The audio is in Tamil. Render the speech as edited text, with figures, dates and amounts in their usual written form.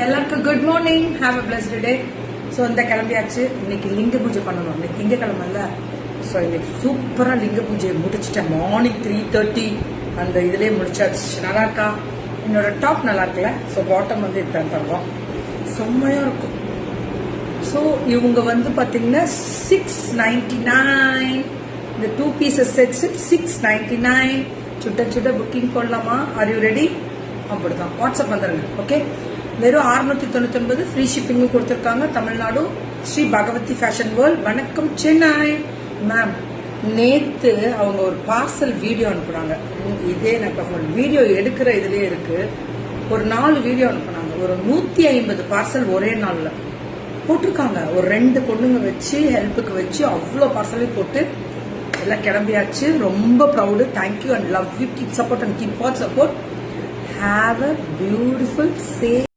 எல்லாருக்கும் good morning, have a blessed day. So இந்த கிளம்பியாச்சு. இன்னைக்கு லிங்க பூஜை பண்ணணும். இன்னைக்கு திங்கக்கிழமை இல்லை. ஸோ இன்னைக்கு சூப்பராக லிங்க பூஜையை முடிச்சிட்டேன். மார்னிங் 3:30 அந்த இதுலேயே முடிச்சாச்சு. நல்லா இருக்கா? என்னோட டாப் நல்லா இருக்குல்ல? ஸோ பாட்டம் வந்து இதுதான் தருவோம். செம்மையாக இருக்கும். ஸோ இவங்க வந்து பார்த்தீங்கன்னா 699. இந்த 2 pieces செட்ஸ் 699. சுட்ட சுட்ட புக்கிங் போடலாமா? Are you ready? அப்படிதான் வாட்ஸ்அப் வந்துருங்க. ஓகே, வெறும் 699 ஃப்ரீ ஷிப்பிங் கொடுத்துருக்காங்க. Tamil Nadu Sri Bhagavathi fashion world. வணக்கம் சென்னை மேம். நேத்து அவங்க ஒரு பார்சல் வீடியோ அனுப்புனாங்க. இதே நான் வீடியோ எடுக்கிற இதுலயே இருக்கு. ஒரு 4 வீடியோ அனுப்புனாங்க. ஒரு 150 பார்சல் ஒரே நாள்ல போட்டிருக்காங்க. ஒரு 2 பொண்ணுங்க வச்சு ஹெல்ப்புக்கு வச்சு அவ்வளோ பார்சலையும் போட்டு எல்லாம் கிளம்பியாச்சு. ரொம்ப proud. Thank you and love you. Keep support and keep what support. Have a beautiful, safe